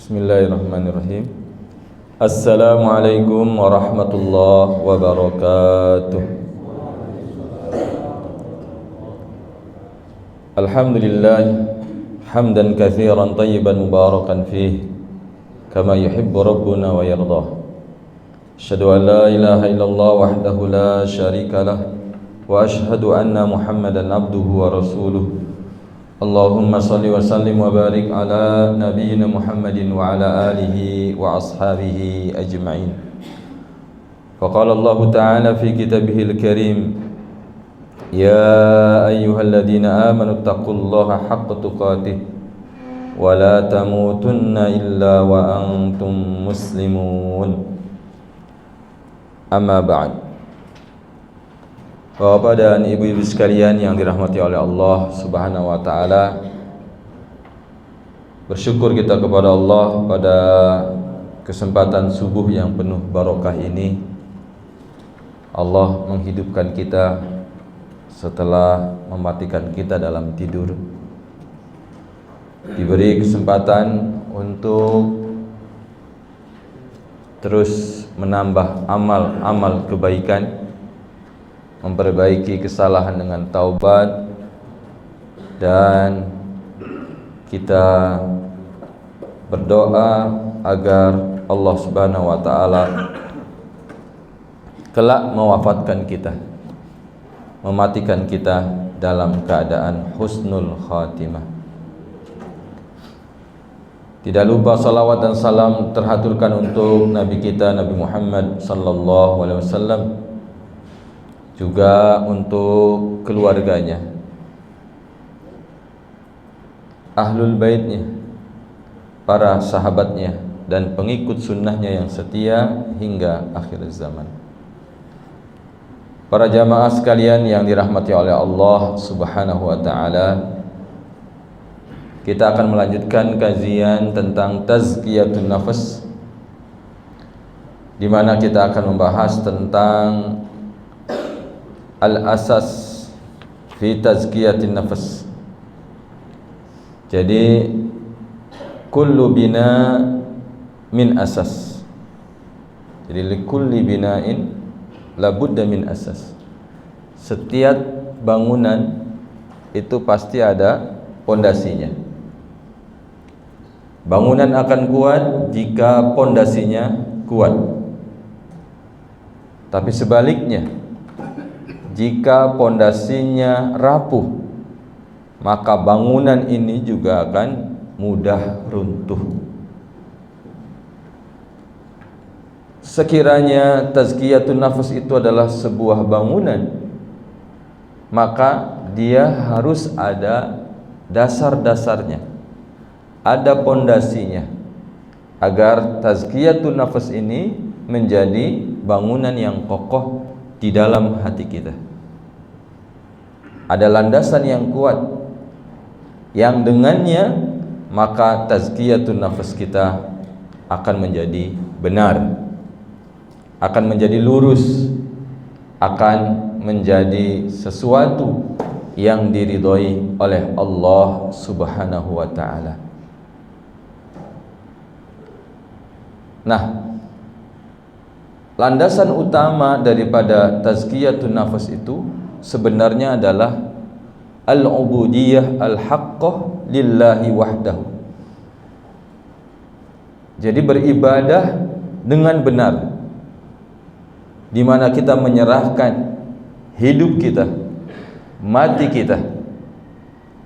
Bismillahirrahmanirrahim. Assalamualaikum warahmatullahi wabarakatuh. Alhamdulillah hamdan katsiran tayyiban mubarakan fih kama yuhibbu rabbuna wa yardah. Asyhadu an la ilaha illallah wahdahu la syarika lah wa asyhadu anna Muhammadan abduhu wa rasuluh. Allahumma salli wa sallim wa barik ala nabiyyina Muhammadin wa ala alihi wa ashabihi ajma'in. Faqala Allah ta'ala fi kitabihil karim, ya ayyuhalladzina amanu taqullaha haqqa tuqatih wa la tamutunna illa wa antum muslimun. Amma ba'd. Bapak dan ibu-ibu sekalian yang dirahmati oleh Allah Subhanahu wa taala, bersyukur kita kepada Allah pada kesempatan subuh yang penuh barokah ini. Allah menghidupkan kita setelah mematikan kita dalam tidur. Diberi kesempatan untuk terus menambah amal-amal kebaikan, memperbaiki kesalahan dengan taubat, dan kita berdoa agar Allah Subhanahu wa taala kelak mewafatkan kita, mematikan kita dalam keadaan husnul khatimah. Tidak lupa salawat dan salam terhaturkan untuk Nabi kita Nabi Muhammad sallallahu alaihi wasallam, juga untuk keluarganya, ahlul baitnya, para sahabatnya, dan pengikut sunnahnya yang setia hingga akhir zaman. Para jamaah sekalian yang dirahmati oleh Allah Subhanahu wa ta'ala, kita akan melanjutkan kajian tentang tazkiyatun nafas, di mana kita akan membahas tentang al-asas fi tazkiyatin nafas. Jadi kullu bina min asas. Jadi likulli bina'in labudda min asas. Setiap bangunan itu pasti ada pondasinya. Bangunan akan kuat jika pondasinya kuat. Tapi sebaliknya, jika pondasinya rapuh, maka bangunan ini juga akan mudah runtuh. Sekiranya tazkiyatun nafas itu adalah sebuah bangunan, maka dia harus ada dasar-dasarnya, ada pondasinya, agar tazkiyatun nafas ini menjadi bangunan yang kokoh di dalam hati kita. Ada landasan yang kuat, yang dengannya maka tazkiyatun nafas kita akan menjadi benar, akan menjadi lurus, akan menjadi sesuatu yang diridhoi oleh Allah Subhanahu wa ta'ala. Nah, landasan utama daripada tazkiyatun nafas itu sebenarnya adalah al-ubudiyah al-haqqah lillahi wahdahu. Jadi beribadah dengan benar, di mana kita menyerahkan hidup kita, mati kita,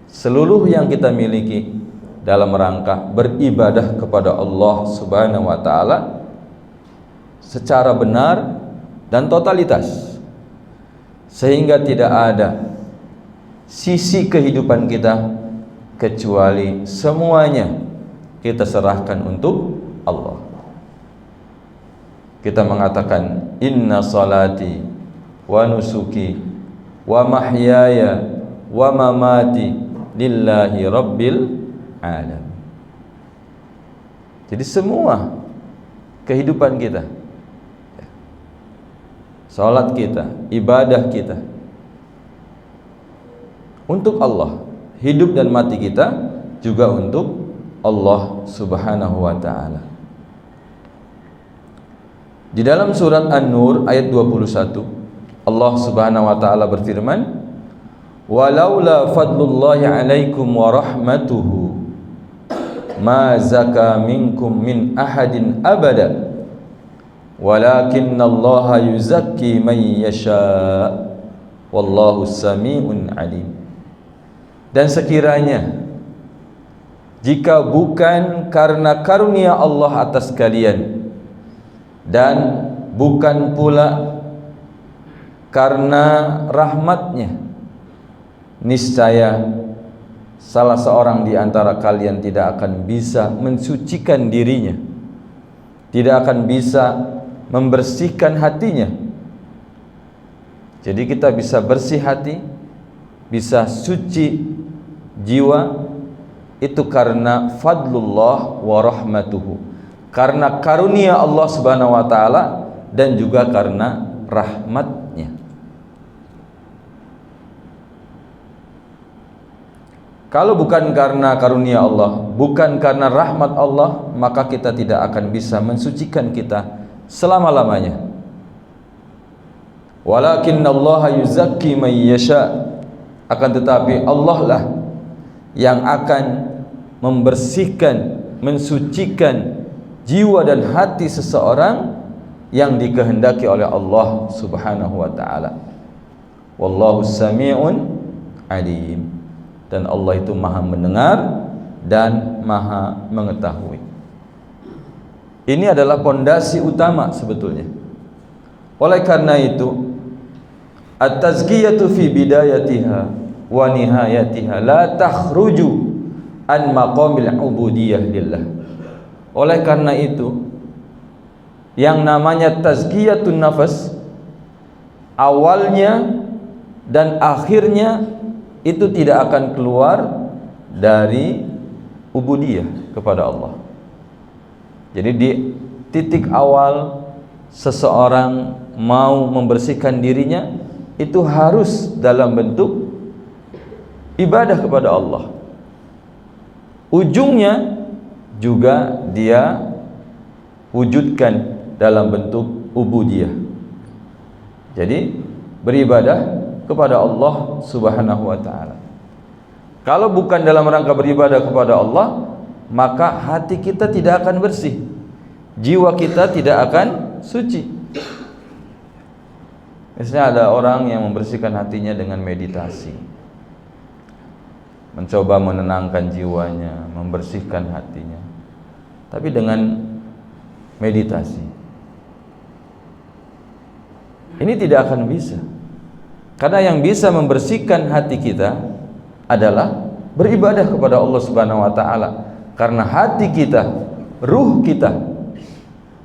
seluruh yang kita miliki dalam rangka beribadah kepada Allah Subhanahu wa ta'ala secara benar dan totalitas, sehingga tidak ada sisi kehidupan kita kecuali semuanya kita serahkan untuk Allah. Kita mengatakan inna salati wa nusuki wa mahyaya wa mamati lillahi rabbil alamin. Jadi semua kehidupan kita, salat kita, ibadah kita untuk Allah, hidup dan mati kita juga untuk Allah Subhanahu wa taala. Di dalam surat An-Nur ayat 21, Allah Subhanahu wa taala berfirman, "Walaula fadlullahi 'alaikum wa rahmatuhu ma zaka minkum min ahadin abada walakinnallaha yuzakki man yasha wallahu sami'un 'alim." Dan sekiranya jika bukan karena karunia Allah atas kalian dan bukan pula karena rahmatnya, niscaya salah seorang di antara kalian tidak akan bisa mensucikan dirinya, tidak akan bisa membersihkan hatinya. Jadi kita bisa bersih hati, bisa suci jiwa, itu karena fadlullah wa rahmatuhu, karena karunia Allah Subhanahu wa taala dan juga karena rahmatnya. Kalau bukan karena karunia Allah, bukan karena rahmat Allah, maka kita tidak akan bisa mensucikan kita selama-lamanya. Walakinnallaha yuzakki man yasha, akan tetapi Allah lah yang akan membersihkan, mensucikan jiwa dan hati seseorang yang dikehendaki oleh Allah Subhanahu wa taala. Wallahu sami'un alim, dan Allah itu maha mendengar dan maha mengetahui. Ini adalah pondasi utama sebetulnya. Oleh karena itu, at-tazkiyatu fi bidayatiha wa nihayatiha la takhruju an maqamil ubudiyah lillah. Oleh karena itu, yang namanya tazkiyatun nafas, awalnya dan akhirnya itu tidak akan keluar dari ubudiyah kepada Allah. Jadi di titik awal seseorang mau membersihkan dirinya, itu harus dalam bentuk ibadah kepada Allah. Ujungnya juga dia wujudkan dalam bentuk ubudiyah. Jadi beribadah kepada Allah Subhanahu wa taala. Kalau bukan dalam rangka beribadah kepada Allah, maka hati kita tidak akan bersih, jiwa kita tidak akan suci. Misalnya ada orang yang membersihkan hatinya dengan meditasi, mencoba menenangkan jiwanya, membersihkan hatinya, tapi dengan meditasi. Ini tidak akan bisa. Karena yang bisa membersihkan hati kita adalah beribadah kepada Allah Subhanahu wa taala. Karena hati kita, ruh kita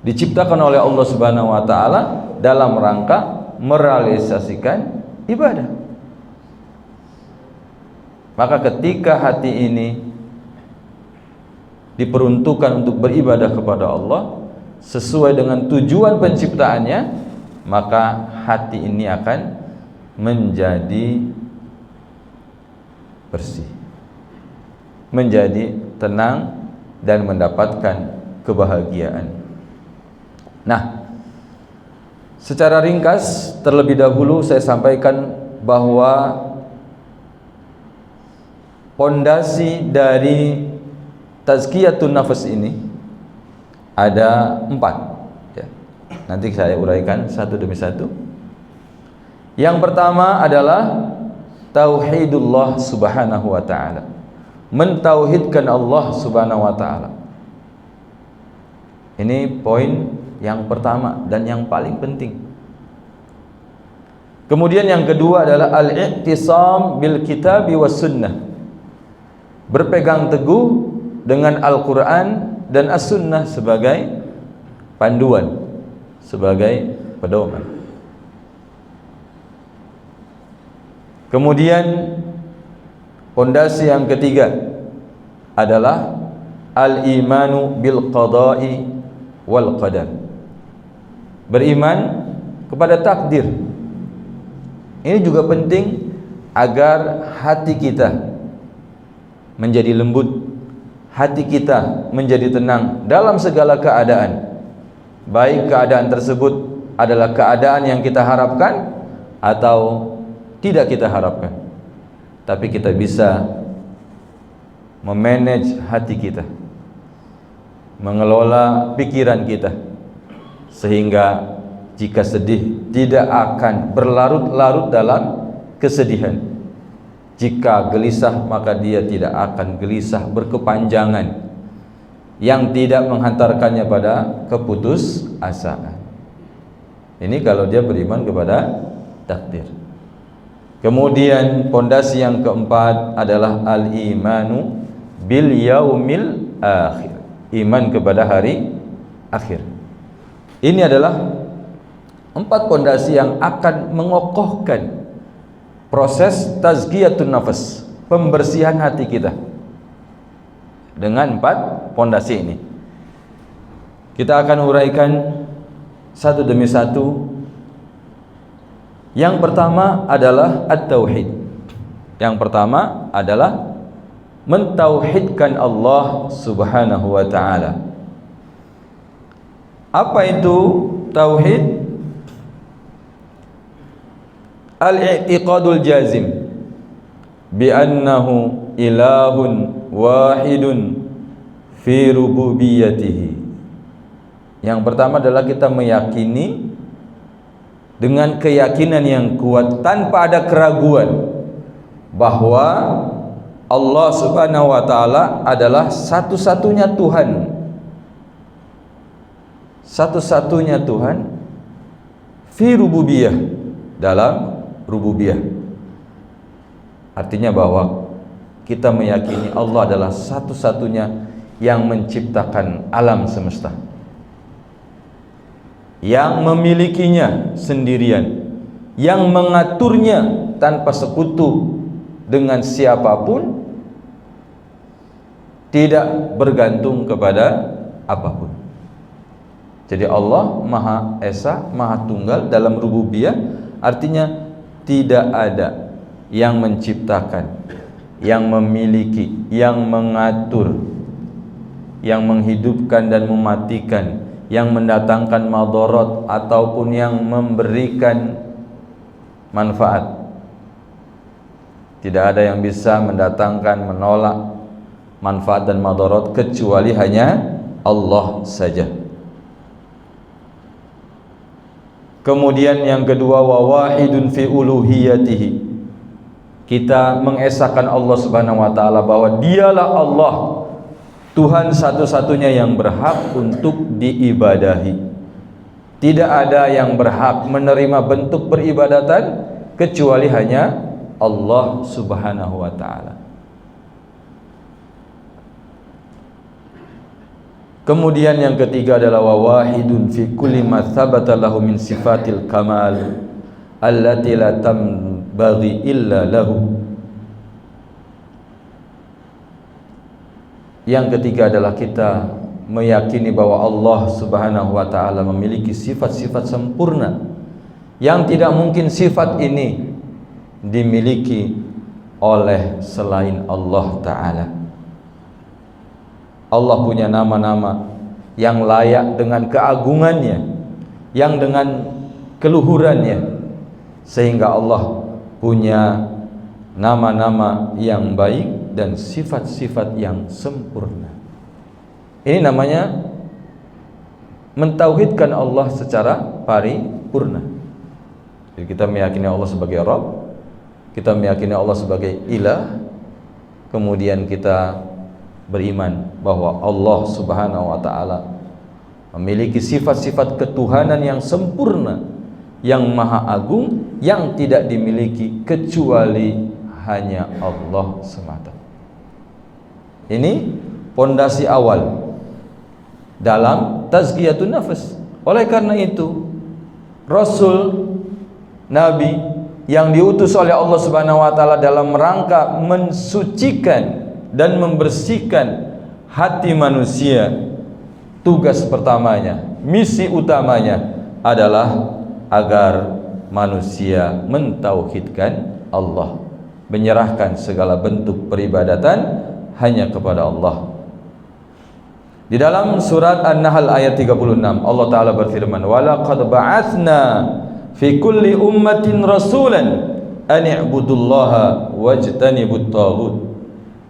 diciptakan oleh Allah Subhanahu wa taala dalam rangka merealisasikan ibadah. Maka ketika hati ini diperuntukkan untuk beribadah kepada Allah sesuai dengan tujuan penciptaannya, maka hati ini akan menjadi bersih, menjadi tenang dan mendapatkan kebahagiaan. Nah, secara ringkas terlebih dahulu saya sampaikan bahwa pondasi dari tazkiyatun nafas ini ada 4 ya. Nanti saya uraikan satu demi satu. Yang pertama adalah tauhidullah subhanahu wa ta'ala, mentauhidkan Allah subhanahu wa ta'ala. Ini poin yang pertama dan yang paling penting. Kemudian yang kedua adalah al-i'tisam bil kitabi was sunnah, berpegang teguh dengan Al-Quran dan As-Sunnah sebagai panduan, sebagai pedoman. Kemudian pondasi yang ketiga adalah al-imanu bil qada'i wal qadar, beriman kepada takdir. Ini juga penting agar hati kita menjadi lembut, hati kita menjadi tenang dalam segala keadaan, baik keadaan tersebut adalah keadaan yang kita harapkan atau tidak kita harapkan, tapi kita bisa memanage hati kita, mengelola pikiran kita, sehingga jika sedih tidak akan berlarut-larut dalam kesedihan. Jika gelisah maka dia tidak akan gelisah berkepanjangan yang tidak menghantarkannya pada keputusasaan. Ini kalau dia beriman kepada takdir. Kemudian pondasi yang keempat adalah al-imanu bil yaumil akhir, iman kepada hari akhir. Ini adalah 4 pondasi yang akan mengokohkan proses tazkiyatun nafas, pembersihan hati kita. Dengan 4 pondasi ini kita akan uraikan satu demi satu. Yang pertama adalah at-tauhid. Yang pertama adalah mentauhidkan Allah Subhanahu wa ta'ala. Apa itu tauhid? Al-i'tiqadul jazim bi annahu ilahun wahidun fi rububiyyatihi. Yang pertama adalah kita meyakini dengan keyakinan yang kuat tanpa ada keraguan bahwa Allah Subhanahu wa ta'ala adalah satu-satunya Tuhan, satu-satunya Tuhan fi rububiyah, dalam rububiyah. Artinya bahwa kita meyakini Allah adalah satu-satunya yang menciptakan alam semesta, yang memilikinya sendirian, yang mengaturnya tanpa sekutu dengan siapapun, tidak bergantung kepada apapun. Jadi Allah Maha Esa, Maha Tunggal dalam rububiyah, artinya tidak ada yang menciptakan, yang memiliki, yang mengatur, yang menghidupkan dan mematikan, yang mendatangkan madharat ataupun yang memberikan manfaat. Tidak ada yang bisa mendatangkan, menolak manfaat dan madharat kecuali hanya Allah saja. Kemudian yang kedua, wa wahidun fi uluhiyatihi. Kita mengesahkan Allah Subhanahu wa ta'ala bahwa dialah Allah, Tuhan satu-satunya yang berhak untuk diibadahi. Tidak ada yang berhak menerima bentuk peribadatan kecuali hanya Allah Subhanahu wa ta'ala. Kemudian yang ketiga adalah wa wahidun fi kulli ma thabata lahu min sifatil kamal allati la tambaghi illa lahu. Yang ketiga adalah kita meyakini bahwa Allah Subhanahu wa ta'ala memiliki sifat-sifat sempurna yang tidak mungkin sifat ini dimiliki oleh selain Allah ta'ala. Allah punya nama-nama yang layak dengan keagungannya, yang dengan keluhurannya, sehingga Allah punya nama-nama yang baik dan sifat-sifat yang sempurna. Ini namanya mentauhidkan Allah secara paripurna. Jadi kita meyakini Allah sebagai Rabb, kita meyakini Allah sebagai Ilah, kemudian kita beriman bahwa Allah Subhanahu wa ta'ala memiliki sifat-sifat ketuhanan yang sempurna, yang maha agung, yang tidak dimiliki kecuali hanya Allah semata. Ini pondasi awal dalam tazkiyatun nafas. Oleh karena itu, Rasul, Nabi yang diutus oleh Allah Subhanahu wa ta'ala dalam rangka mensucikan dan membersihkan hati manusia, tugas pertamanya, misi utamanya adalah agar manusia mentauhidkan Allah, menyerahkan segala bentuk peribadatan hanya kepada Allah, Di dalam surat An-Nahl ayat 36 Allah Ta'ala berfirman, "Walaqad ba'atsna fi kulli ummatin rasulan an i'budullaha wajtanibut taghut."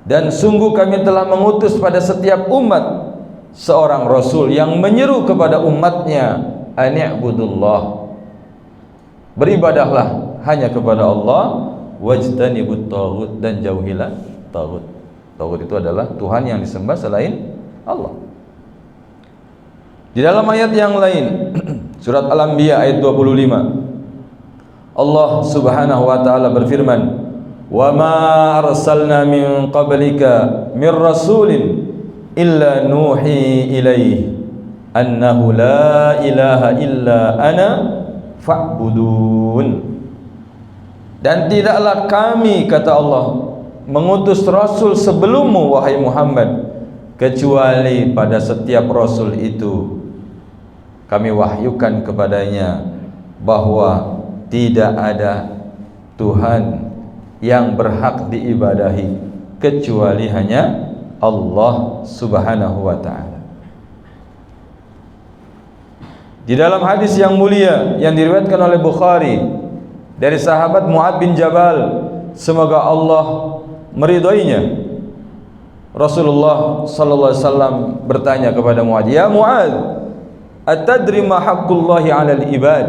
Dan sungguh kami telah mengutus pada setiap umat seorang rasul yang menyeru kepada umatnya, an i'budullah, beribadahlah hanya kepada Allah, wajtanibut taghut, dan jauhilah taghut. Taghut itu adalah Tuhan yang disembah selain Allah. Di dalam ayat yang lain, surat Al-Anbiya ayat 25, Allah Subhanahu wa taala berfirman, "Wa ma arsalna min qablika min rasulin illa nuhi ilaihi annahu la ilaha illa ana fa'budun." Dan tidaklah kami, kata Allah, mengutus rasul sebelummu wahai Muhammad, kecuali pada setiap rasul itu kami wahyukan kepadanya bahwa tidak ada Tuhan yang berhak diibadahi kecuali hanya Allah Subhanahu wa ta'ala. Di dalam hadis yang mulia yang diriwayatkan oleh Bukhari dari sahabat Mu'ad bin Jabal, semoga Allah meridhoinya, Rasulullah sallallahu alaihi wasallam bertanya kepada Mu'ad, "Ya Mu'ad, atadri ma haqqullahi 'alal ibad?"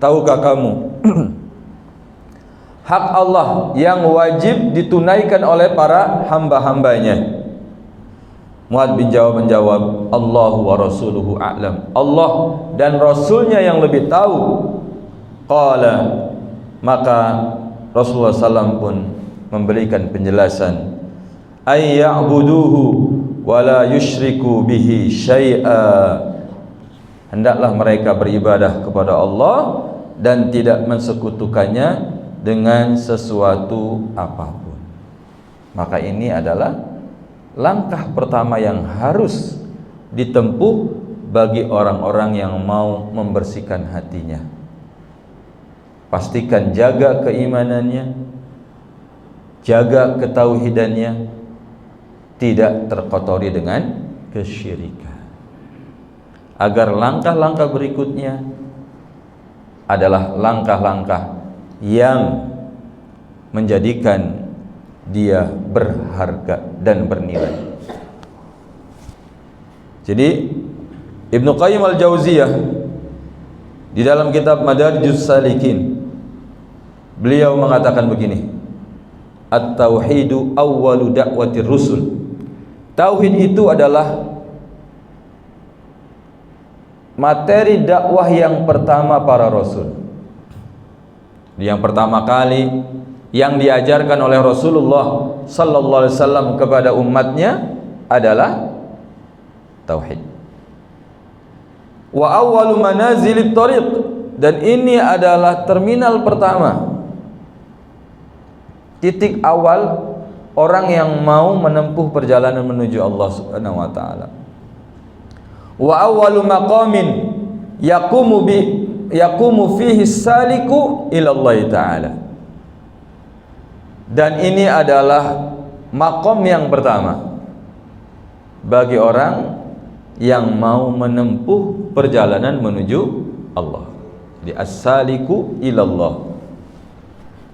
Tahukah kamu hak Allah yang wajib ditunaikan oleh para hamba-hambanya? Mu'ad bin Jabal menjawab, "Allahu wa rasuluhu a'lam." Allah dan Rasulnya yang lebih tahu. Qala, maka Rasulullah SAW pun memberikan penjelasan, ay ya'buduhu wa la yusyriku bihi syai'a, hendaklah mereka beribadah kepada Allah dan tidak mensekutukannya dengan sesuatu apapun. Maka ini adalah langkah pertama yang harus ditempuh bagi orang-orang yang mau membersihkan hatinya. Pastikan jaga keimanannya, jaga ketauhidannya, tidak terkotori dengan kesyirikan, agar langkah-langkah berikutnya adalah langkah-langkah yang menjadikan dia berharga dan bernilai. Jadi Ibnu Qayyim al-Jauziyah di dalam kitab Madarijus Salikin, beliau mengatakan begini, at-tauhidu awwalu da'watir rusul. Tauhid itu adalah materi dakwah yang pertama para rasul. Yang pertama kali yang diajarkan oleh Rasulullah sallallahu alaihi wasallam kepada umatnya adalah tauhid. Wa awwalu manazilit thariq, dan ini adalah terminal pertama, titik awal orang yang mau menempuh perjalanan menuju Allah Subhanahu wa taala. Wa awwalu maqamin yaqumu fihi saliku ila Allah taala. Dan ini adalah maqam yang pertama bagi orang yang mau menempuh perjalanan menuju Allah. Jadi as-saliku ila Allah,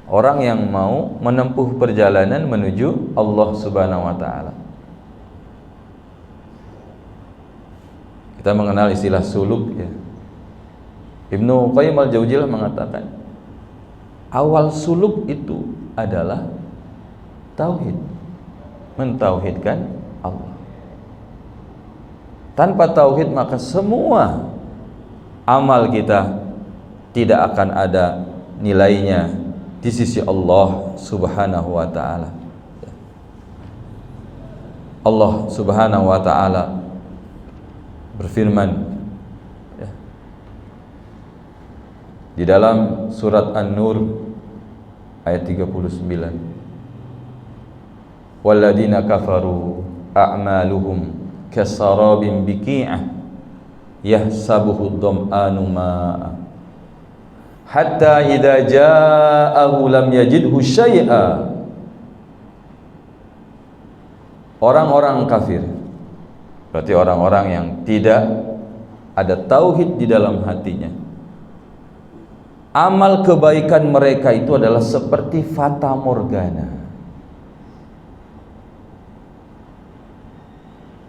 orang yang mau menempuh perjalanan menuju Allah Subhanahu wa taala. Kita mengenal istilah suluk ya. Ibnu Qayyim al-Jauziyah mengatakan, awal suluk itu adalah tauhid, mentauhidkan Allah. Tanpa tauhid maka semua amal kita tidak akan ada nilainya di sisi Allah Subhanahu wa taala. Allah Subhanahu wa taala berfirman ya, di dalam surat An-Nur ayat 39, walladzina kafaru a'maluhum kasarabin biqi'ah yahsabuhu dham'anu ma'a hatta idza ja'ahu lam yajidhu syai'a. Orang-orang kafir, Berarti orang-orang yang tidak ada tauhid di dalam hatinya, amal kebaikan mereka itu adalah seperti fata morgana.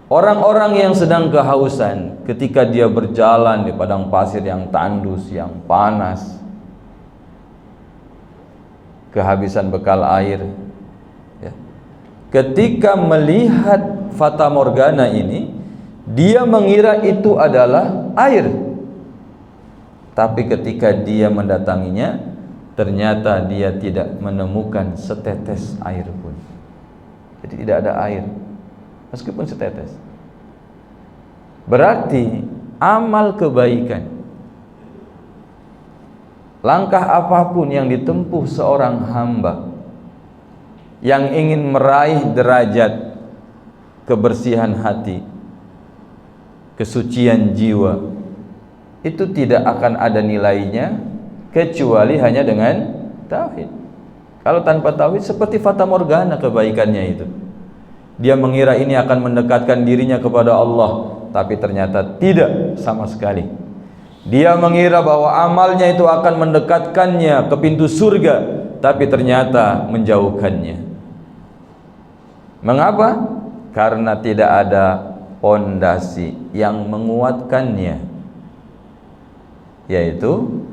Orang-orang yang sedang kehausan ketika dia berjalan di padang pasir yang tandus, yang panas, kehabisan bekal air, ya. Ketika melihat fata morgana ini, dia mengira itu adalah air. Tapi ketika dia mendatanginya, ternyata dia tidak menemukan setetes air pun. Jadi tidak ada air, meskipun setetes. Berarti amal kebaikan, langkah apapun yang ditempuh seorang hamba yang ingin meraih derajat kebersihan hati, kesucian jiwa, itu tidak akan ada nilainya kecuali hanya dengan tauhid. Kalau tanpa tauhid seperti fata morgana kebaikannya itu. Dia mengira ini akan mendekatkan dirinya kepada Allah, tapi ternyata tidak sama sekali. Dia mengira bahwa amalnya itu akan mendekatkannya ke pintu surga, tapi ternyata menjauhkannya. Mengapa? Karena tidak ada pondasi yang menguatkannya, yaitu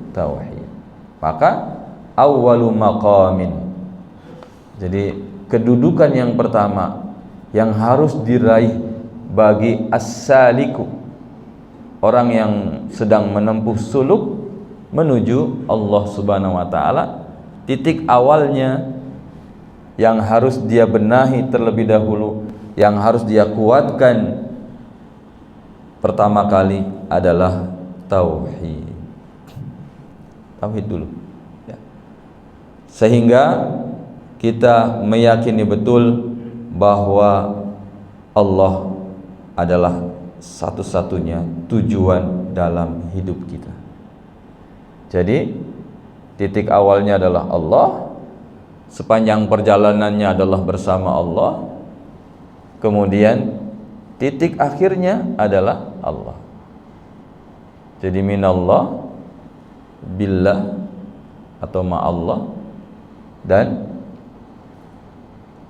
tauhid. Maka awwalu maqamin, jadi kedudukan yang pertama yang harus diraih bagi as-saliku, orang yang sedang menempuh suluk menuju Allah Subhanahu wa taala, titik awalnya yang harus dia benahi terlebih dahulu, yang harus dia kuatkan pertama kali adalah tauhid. Tauhid dulu, ya. Sehingga kita meyakini betul bahwa Allah adalah satu-satunya tujuan dalam hidup kita. Jadi titik awalnya adalah Allah, sepanjang perjalanannya adalah bersama Allah, kemudian titik akhirnya adalah Allah. Jadi minallah, billah atau ma'allah, dan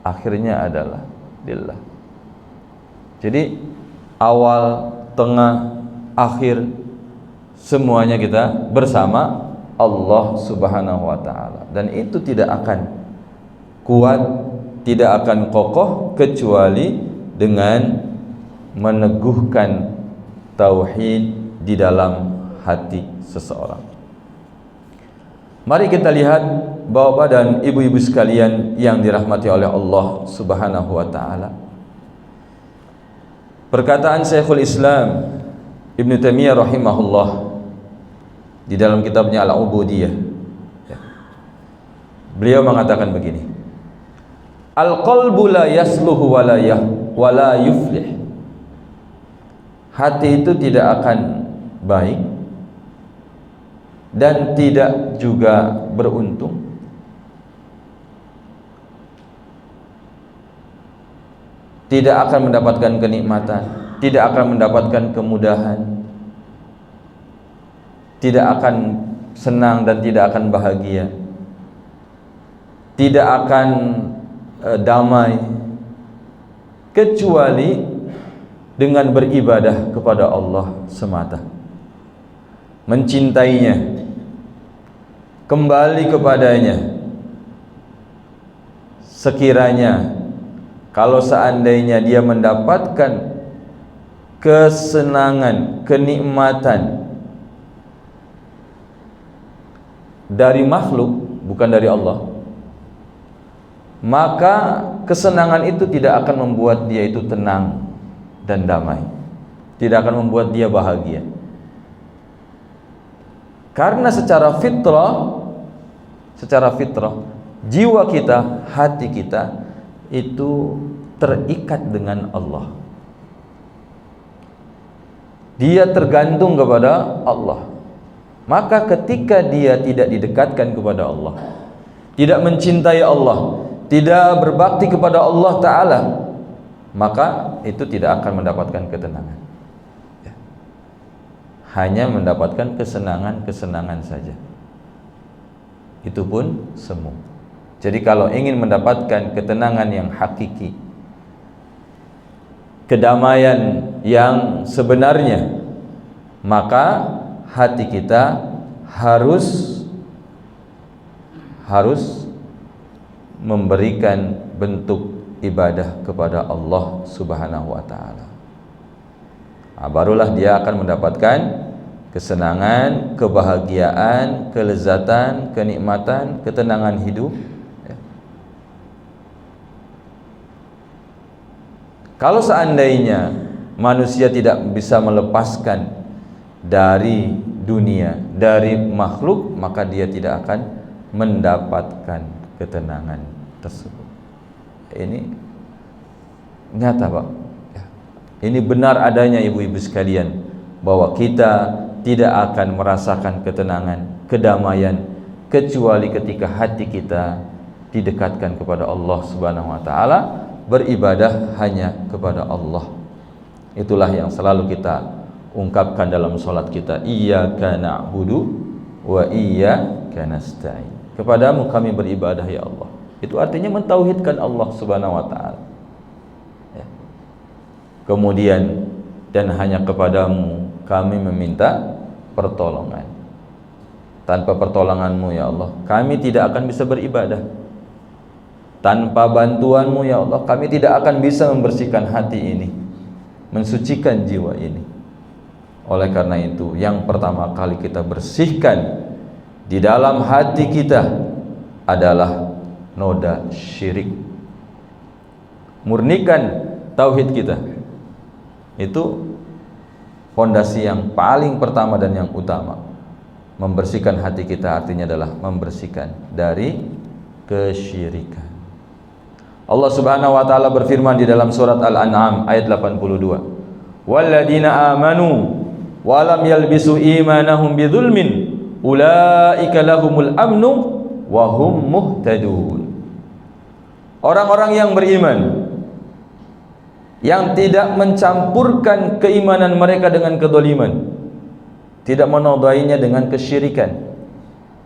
akhirnya adalah billah. Jadi awal, tengah, akhir semuanya kita bersama Allah Subhanahu wa taala, dan itu tidak akan kuat, tidak akan kokoh kecuali dengan meneguhkan tauhid di dalam hati seseorang. Mari kita lihat Bapak dan ibu-ibu sekalian yang dirahmati oleh Allah Subhanahu wa taala. Perkataan Syekhul Islam Ibn Taimiyah rahimahullah di dalam kitabnya Al-Ubudiyah, beliau mengatakan begini: Al-qalbu la yasluhu wa la yuflih. Hati itu tidak akan baik dan tidak juga beruntung tidak akan mendapatkan kenikmatan, tidak akan mendapatkan kemudahan, tidak akan senang dan tidak akan bahagia, tidak akan damai kecuali dengan beribadah kepada Allah semata, mencintainya, kembali kepadanya. Sekiranya kalau seandainya dia mendapatkan kesenangan, kenikmatan dari makhluk, bukan dari Allah, maka kesenangan itu tidak akan membuat dia itu tenang dan damai, tidak akan membuat dia bahagia. Karena secara fitrah jiwa kita, hati kita itu terikat dengan Allah. Dia tergantung kepada Allah. Maka ketika dia tidak didekatkan kepada Allah, tidak mencintai Allah, tidak berbakti kepada Allah Ta'ala, maka itu tidak akan mendapatkan ketenangan. Ya. Hanya mendapatkan kesenangan-kesenangan saja. Itu pun semu. Jadi kalau ingin mendapatkan ketenangan yang hakiki, kedamaian yang sebenarnya, maka hati kita harus memberikan bentuk ibadah kepada Allah Subhanahu wa taala. Barulah dia akan mendapatkan kesenangan, kebahagiaan, kelezatan, kenikmatan, ketenangan hidup. Kalau seandainya manusia tidak bisa melepaskan dari dunia, dari makhluk, maka dia tidak akan mendapatkan ketenangan tersebut. Ini nyata, Pak. Ini benar adanya ibu-ibu sekalian, bahwa kita tidak akan merasakan ketenangan, kedamaian kecuali ketika hati kita didekatkan kepada Allah Subhanahu wa taala, beribadah hanya kepada Allah. Itulah yang selalu kita ungkapkan dalam salat kita, iyyaka na'budu wa iyyaka nasta'in. Kepadamu kami beribadah ya Allah. Itu artinya mentauhidkan Allah Subhanahu wa taala. Ya. Kemudian dan hanya kepadamu kami meminta pertolongan. Tanpa pertolonganmu ya Allah, kami tidak akan bisa beribadah. Tanpa bantuanmu ya Allah, kami tidak akan bisa membersihkan hati ini, mensucikan jiwa ini. Oleh karena itu, yang pertama kali kita bersihkan di dalam hati kita adalah noda syirik. Murnikan tauhid kita. Itu fondasi yang paling pertama dan yang utama. Membersihkan hati kita artinya adalah membersihkan dari kesyirikan. Allah Subhanahu wa taala berfirman di dalam surat Al-An'am ayat 82. Walladzina amanu wa lam yalbisu imanahum bidzulmin ulaika lahumul amnu wa hum muhtadun. Orang-orang yang beriman yang tidak mencampurkan keimanan mereka dengan kedzaliman, tidak menodainya dengan kesyirikan.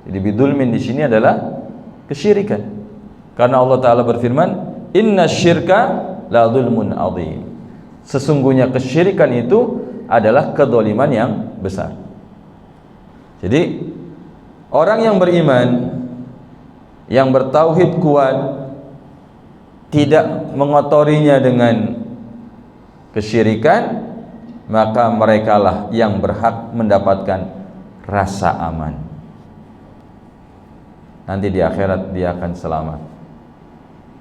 Jadi bidzulmin di sini adalah kesyirikan. Karena Allah taala berfirman, "Inna syirka la dzulmun adzim." Sesungguhnya kesyirikan itu adalah kedzaliman yang besar. Jadi orang yang beriman, yang bertauhid kuat, tidak mengotorinya dengan kesyirikan, maka merekalah yang berhak mendapatkan rasa aman. Nanti di akhirat dia akan selamat.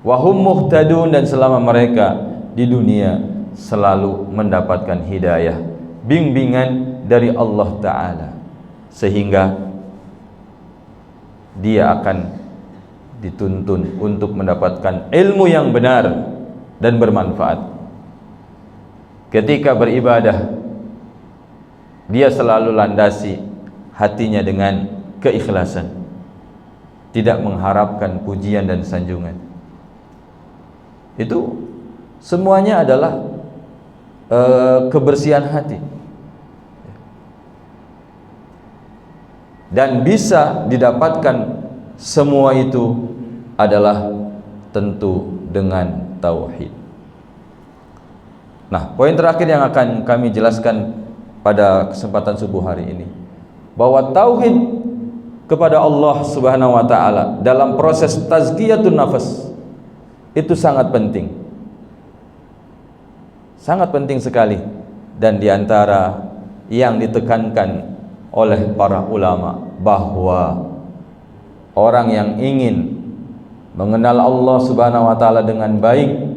Wahum muhtadun, dan selama mereka di dunia selalu mendapatkan hidayah, bimbingan dari Allah Ta'ala, sehingga dia akan dituntun untuk mendapatkan ilmu yang benar dan bermanfaat. Ketika beribadah, dia selalu landasi hatinya dengan keikhlasan, tidak mengharapkan pujian dan sanjungan. Itu semuanya adalah kebersihan hati, dan bisa didapatkan semua itu adalah tentu dengan tauhid. Nah, poin terakhir yang akan kami jelaskan pada kesempatan subuh hari ini, bahwa tauhid kepada Allah Subhanahu wa taala dalam proses tazkiyatun nafas itu sangat penting. Sangat penting sekali, dan diantara yang ditekankan oleh para ulama bahwa orang yang ingin mengenal Allah Subhanahu wa taala dengan baik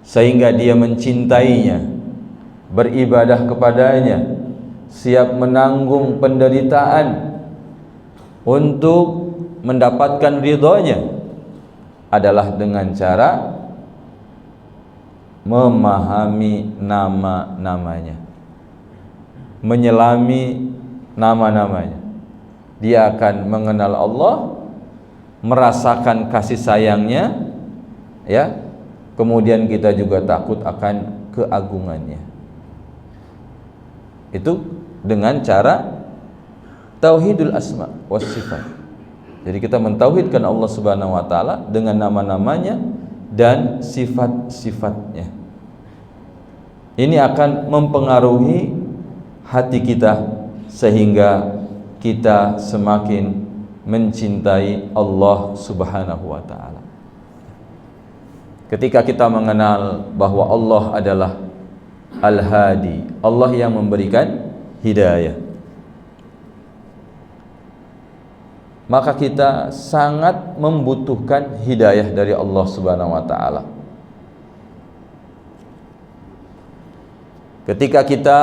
sehingga dia mencintainya, beribadah kepadanya, siap menanggung penderitaan untuk mendapatkan ridhonya, adalah dengan cara memahami nama-namanya, menyelami nama-namanya. Dia akan mengenal Allah, merasakan kasih sayangnya, ya, kemudian kita juga takut akan keagungannya. Itu dengan cara tauhidul asma was sifat. Jadi kita mentauhidkan Allah Subhanahu wa taala dengan nama-namanya dan sifat-sifatnya. Ini akan mempengaruhi hati kita sehingga kita semakin mencintai Allah Subhanahu wa taala. Ketika kita mengenal bahwa Allah adalah Al-Hadi, Allah yang memberikan hidayah, maka kita sangat membutuhkan hidayah dari Allah Subhanahu wa taala. Ketika kita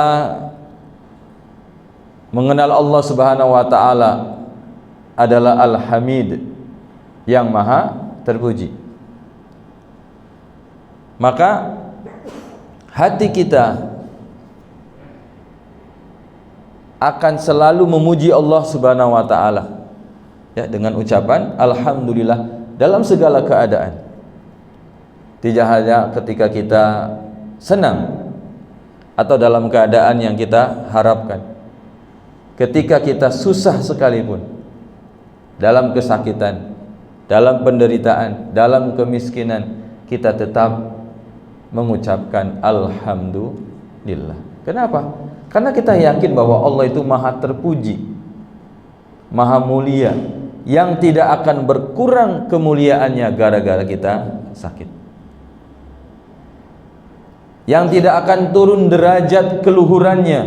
mengenal Allah Subhanahu wa taala adalah Al-Hamid, yang maha terpuji, maka hati kita akan selalu memuji Allah Subhanahu wa taala, ya, dengan ucapan alhamdulillah dalam segala keadaan. Tidak hanya ketika kita senang atau dalam keadaan yang kita harapkan. Ketika kita susah sekalipun, dalam kesakitan, dalam penderitaan, dalam kemiskinan, kita tetap mengucapkan alhamdulillah. Kenapa? Karena kita yakin bahwa Allah itu maha terpuji, maha mulia, yang tidak akan berkurang kemuliaannya gara-gara kita sakit, yang tidak akan turun derajat keluhurannya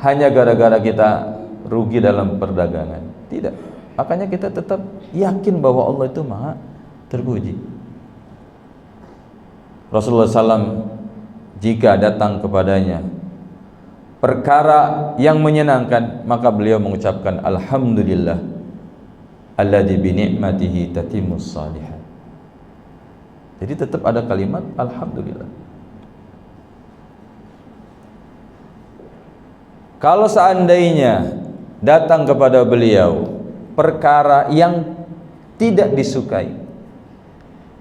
hanya gara-gara kita rugi dalam perdagangan. Tidak. Makanya kita tetap yakin bahwa Allah itu maha terpuji. Rasulullah SAW jika datang kepadanya perkara yang menyenangkan, maka beliau mengucapkan alhamdulillah alladzi bi ni'matihi tatimmus shalihat. Jadi tetap ada kalimat alhamdulillah. Kalau seandainya datang kepada beliau perkara yang tidak disukai,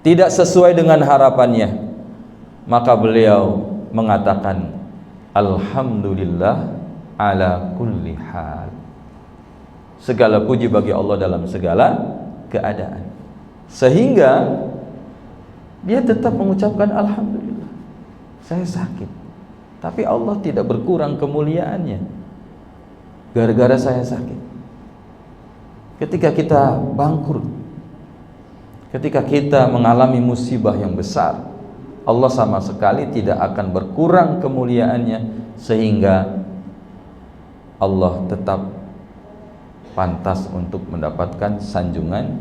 tidak sesuai dengan harapannya, maka beliau mengatakan alhamdulillah ala kulli hal. Segala puji bagi Allah dalam segala keadaan. Sehingga dia tetap mengucapkan alhamdulillah. Saya sakit, tapi Allah tidak berkurang kemuliaannya gara-gara saya sakit. Ketika kita bangkrut, ketika kita mengalami musibah yang besar, Allah sama sekali tidak akan berkurang kemuliaannya, sehingga Allah tetap pantas untuk mendapatkan sanjungan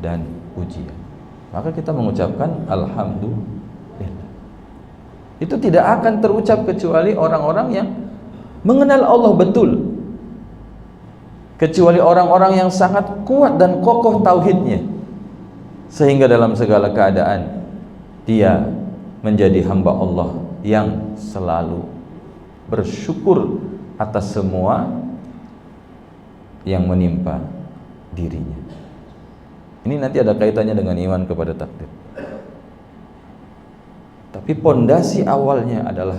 dan pujian. Maka kita mengucapkan alhamdulillah. Itu tidak akan terucap kecuali orang-orang yang mengenal Allah betul, kecuali orang-orang yang sangat kuat dan kokoh tauhidnya, sehingga dalam segala keadaan dia menjadi hamba Allah yang selalu bersyukur atas semua yang menimpa dirinya. Ini nanti ada kaitannya dengan iman kepada takdir. Tapi pondasi awalnya adalah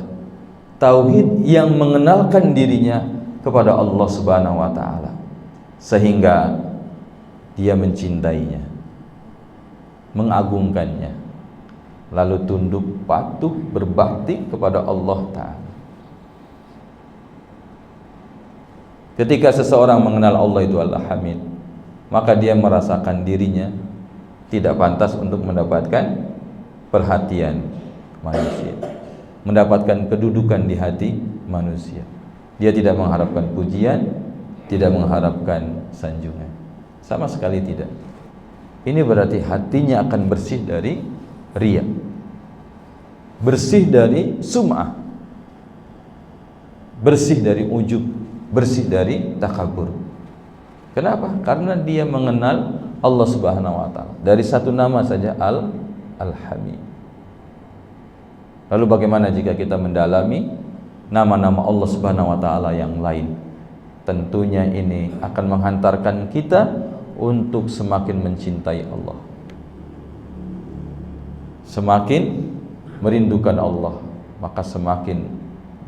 tauhid yang mengenalkan dirinya kepada Allah Subhanahu wa taala, sehingga dia mencintainya, mengagungkannya, lalu tunduk patuh berbakti kepada Allah Ta'ala. Ketika seseorang mengenal Allah itu Al-Hamid, maka dia merasakan dirinya tidak pantas untuk mendapatkan perhatian manusia, mendapatkan kedudukan di hati manusia. Dia tidak mengharapkan pujian, tidak mengharapkan sanjungan, sama sekali tidak. Ini berarti hatinya akan bersih dari riya, bersih dari sum'ah, bersih dari ujub, bersih dari takabur. Kenapa? Karena dia mengenal Allah Subhanahu wa taala dari satu nama saja, Al-Hamid. Lalu bagaimana jika kita mendalami nama-nama Allah Subhanahu wa taala yang lain? Tentunya ini akan menghantarkan kita untuk semakin mencintai Allah, semakin merindukan Allah, maka semakin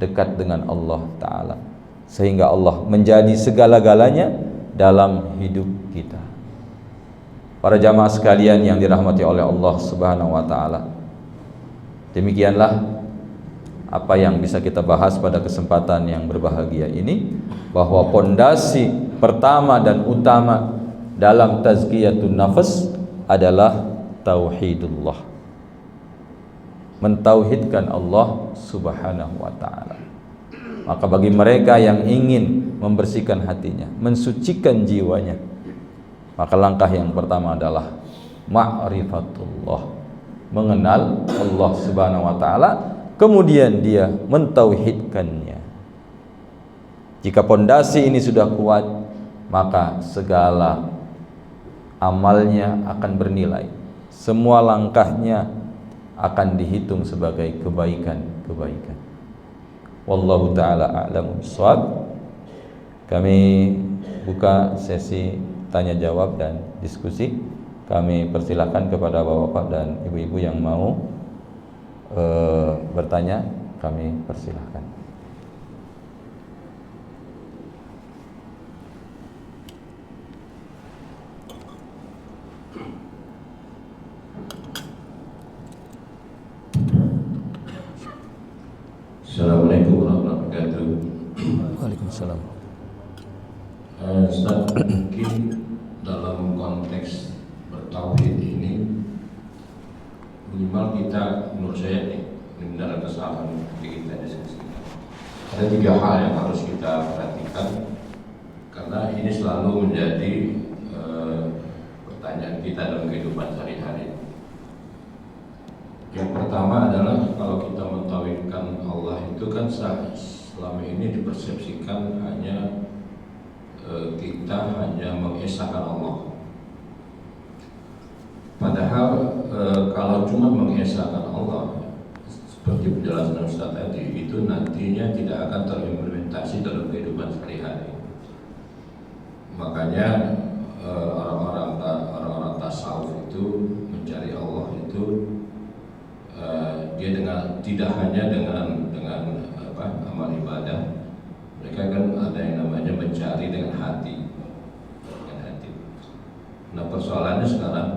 dekat dengan Allah Ta'ala, sehingga Allah menjadi segala-galanya dalam hidup kita. Para jamaah sekalian yang dirahmati oleh Allah Subhanahu wa Ta'ala, demikianlah apa yang bisa kita bahas pada kesempatan yang berbahagia ini, bahwa pondasi pertama dan utama dalam tazkiyatun nafas adalah tauhidullah, mentauhidkan Allah Subhanahu wa Ta'ala. Maka bagi mereka yang ingin membersihkan hatinya, mensucikan jiwanya, maka langkah yang pertama adalah ma'rifatullah, mengenal Allah Subhanahu wa Ta'ala, kemudian dia mentauhidkannya. Jika pondasi ini sudah kuat, maka segala amalnya akan bernilai, semua langkahnya akan dihitung sebagai kebaikan-kebaikan. Wallahu ta'ala a'lamu bishawab. Kami buka sesi tanya jawab dan diskusi. Kami persilakan kepada bapak-bapak dan ibu-ibu yang mau bertanya, kami persilahkan. Assalamualaikum warahmatullahi wabarakatuh. Waalaikumsalam. Ustaz, mungkin dalam konteks bertauhid ini, minimal kita, menurut saya nih, benar kesalahan kita diskusikan. Ada 3 hal yang harus kita perhatikan, karena ini selalu menjadi pertanyaan kita dalam kehidupan sehari-hari. Yang pertama adalah kalau kita mentauhidkan Allah itu kan selama ini dipersepsikan hanya kita hanya mengesahkan Allah. Padahal kalau cuma mengesahkan Allah, seperti penjelasan Ustaz tadi, itu nantinya tidak akan terimplementasi dalam kehidupan sehari-hari. Makanya orang-orang tasawuf itu mencari Allah itu dia dengan tidak hanya dengan amal ibadah, mereka kan ada yang namanya mencari dengan hati. Nah, persoalannya sekarang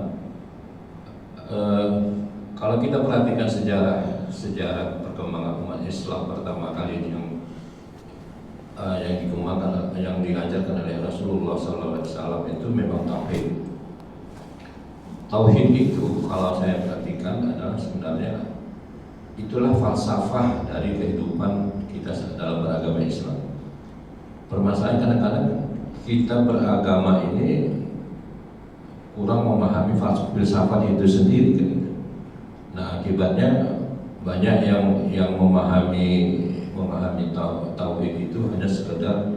kalau kita perhatikan sejarah perkembangan umat Islam pertama kali yang dikembangkan, yang diajarkan oleh Rasulullah SAW itu memang tauhid. Tauhid itu kalau saya perhatikan adalah sebenarnya itulah falsafah dari kehidupan kita dalam beragama Islam. Permasalahan kadang-kadang kita beragama ini kurang memahami filsafat itu sendiri kan. Nah, akibatnya banyak yang memahami tauhid itu hanya sekedar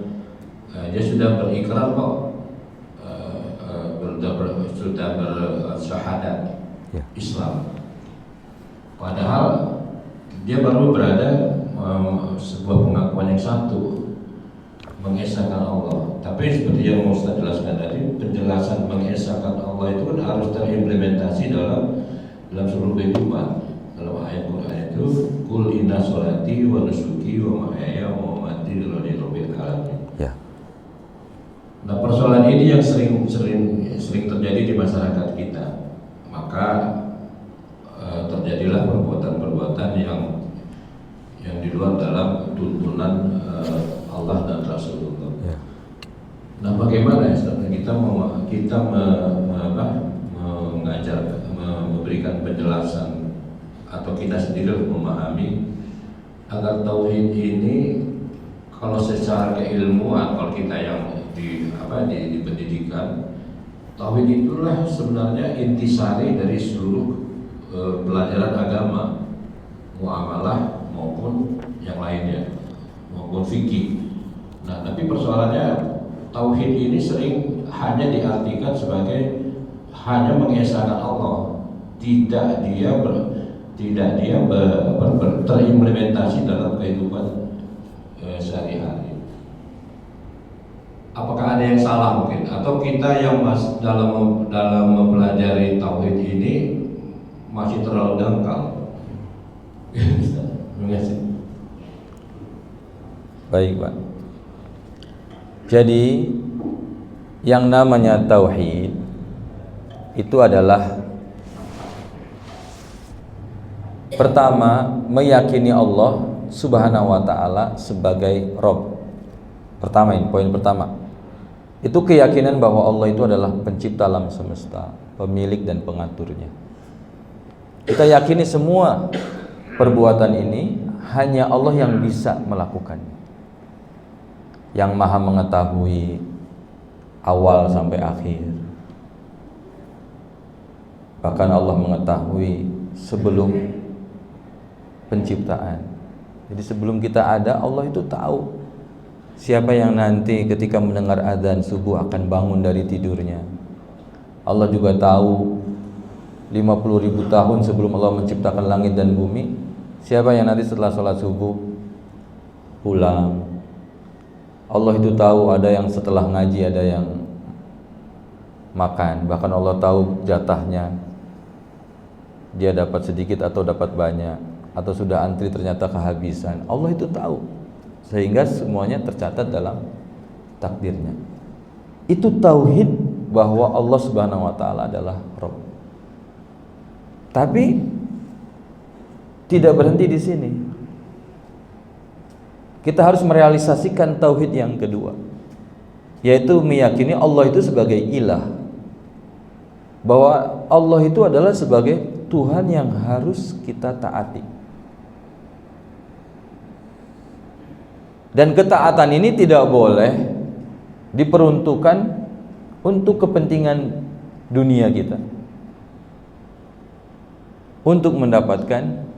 dia sudah berikrar kok, sudah bersyahadat Islam, padahal dia baru berada sebuah pengakuan yang satu, mengesahkan Allah. Tapi seperti yang Ustaz jelaskan tadi, penjelasan mengesahkan Allah itu kan harus terimplementasi dalam seluruh kehidupan. Dalam ayat Quran itu, Qul inna sholati wa nusuki wa mahyaya wa mamati lillahi rabbil alamin. Nah, persoalan ini yang sering terjadi di masyarakat kita. Maka terjadilah perbuatan-perbuatan yang di luar dalam tuntunan Allah dan Rasulullah. Nah, bagaimana kita mengajar, memberikan penjelasan, atau kita sendiri memahami agar tauhid ini, kalau secara keilmuan, kalau kita yang di pendidikan, tauhid itulah sebenarnya intisari dari seluruh pelajaran agama, muamalah maupun yang lainnya, maupun fikih. Nah, tapi persoalannya tauhid ini sering hanya diartikan sebagai hanya mengesahkan Allah, tidak dia terimplementasi dalam kehidupan sehari-hari. Apakah ada yang salah mungkin, atau kita yang dalam mempelajari tauhid ini masih terlalu dangkal. Terima kasih. Baik, Pak. Jadi yang namanya tauhid itu adalah pertama meyakini Allah Subhanahu wa taala sebagai Rabb. Pertama, ini poin pertama. Itu keyakinan bahwa Allah itu adalah pencipta alam semesta, pemilik dan pengaturnya. Kita yakini semua perbuatan ini hanya Allah yang bisa melakukannya, yang maha mengetahui awal sampai akhir. Bahkan Allah mengetahui sebelum penciptaan. Jadi sebelum kita ada, Allah itu tahu siapa yang nanti ketika mendengar adzan subuh akan bangun dari tidurnya. Allah juga tahu 50.000 tahun sebelum Allah menciptakan langit dan bumi, siapa yang nanti setelah sholat subuh pulang. Allah itu tahu ada yang setelah ngaji, ada yang makan. Bahkan Allah tahu jatahnya, dia dapat sedikit atau dapat banyak, atau sudah antri ternyata kehabisan. Allah itu tahu, sehingga semuanya tercatat dalam takdirnya. Itu tauhid bahwa Allah Subhanahu wa taala adalah Rabb. Tapi tidak berhenti di sini. Kita harus merealisasikan tauhid yang kedua, yaitu meyakini Allah itu sebagai ilah. Bahwa Allah itu adalah sebagai Tuhan yang harus kita taati. Dan ketaatan ini tidak boleh diperuntukkan untuk kepentingan dunia kita, untuk mendapatkan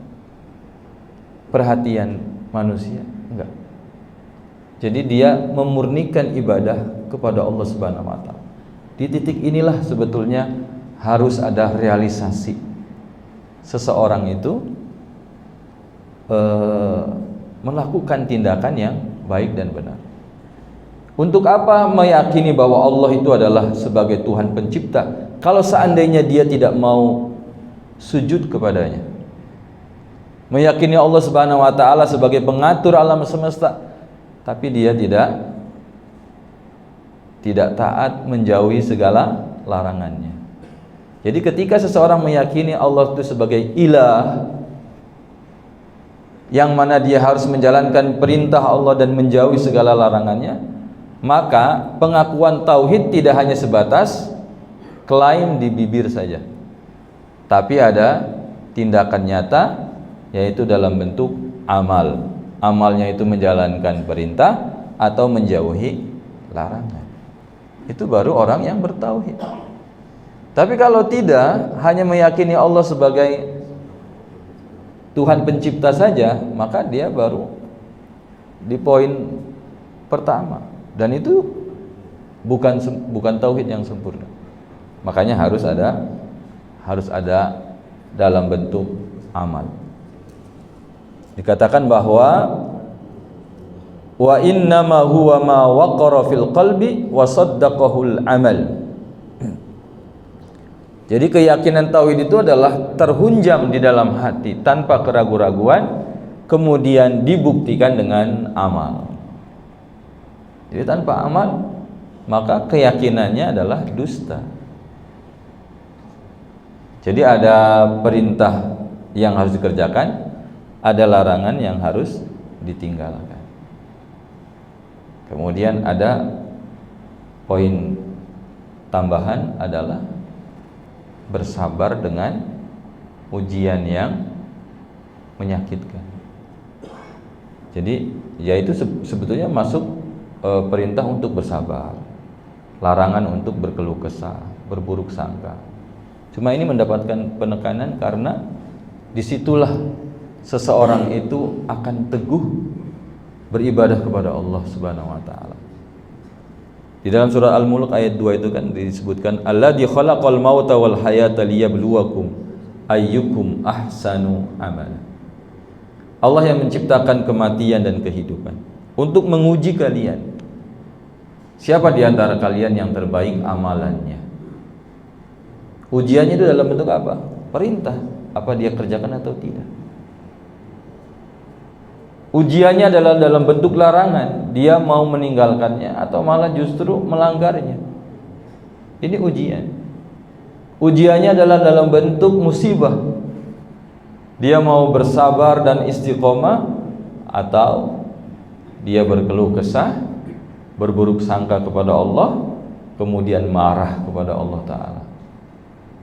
perhatian manusia. Enggak. Jadi dia memurnikan ibadah kepada Allah Subhanahu wa taala. Di titik inilah sebetulnya harus ada realisasi seseorang itu melakukan tindakan yang baik dan benar. Untuk apa meyakini bahwa Allah itu adalah sebagai Tuhan pencipta kalau seandainya dia tidak mau sujud kepadanya? Meyakini Allah Subhanahu wa taala sebagai pengatur alam semesta, tapi dia tidak taat, menjauhi segala larangannya. Jadi ketika seseorang meyakini Allah itu sebagai ilah, yang mana dia harus menjalankan perintah Allah dan menjauhi segala larangannya, maka pengakuan tauhid tidak hanya sebatas klaim di bibir saja, tapi ada tindakan nyata, yaitu dalam bentuk amal. Amalnya itu menjalankan perintah atau menjauhi larangan. Itu baru orang yang bertauhid. Tapi kalau tidak, hanya meyakini Allah sebagai Tuhan pencipta saja, maka dia baru di poin pertama, dan itu bukan tauhid yang sempurna. Makanya harus ada dalam bentuk amal. Dikatakan bahwa wa innama huwa ma waqara fil qalbi wa saddaqahul amal. Jadi keyakinan tauhid itu adalah terhunjam di dalam hati tanpa keraguan-raguan, kemudian dibuktikan dengan amal. Jadi tanpa amal, maka keyakinannya adalah dusta. Jadi ada perintah yang harus dikerjakan, ada larangan yang harus ditinggalkan. Kemudian ada poin tambahan adalah bersabar dengan ujian yang menyakitkan. Jadi yaitu sebetulnya masuk perintah untuk bersabar, larangan untuk berkeluh kesah, berburuk sangka. Cuma ini mendapatkan penekanan karena disitulah seseorang itu akan teguh beribadah kepada Allah Subhanahu wa taala. Di dalam surah Al-Mulk ayat 2 itu kan disebutkan alladzi khalaqal mauta wal hayata liyabluwakum ayyukum ahsanu amala. Allah yang menciptakan kematian dan kehidupan untuk menguji kalian. Siapa di antara kalian yang terbaik amalannya? Ujiannya itu dalam bentuk apa? Perintah. apa dia kerjakan atau tidak. Ujiannya adalah dalam bentuk larangan, dia mau meninggalkannya atau malah justru melanggarnya. Ini ujian. Ujiannya adalah dalam bentuk musibah, dia mau bersabar dan istiqomah atau dia berkeluh kesah, berburuk sangka kepada Allah, kemudian marah kepada Allah Ta'ala.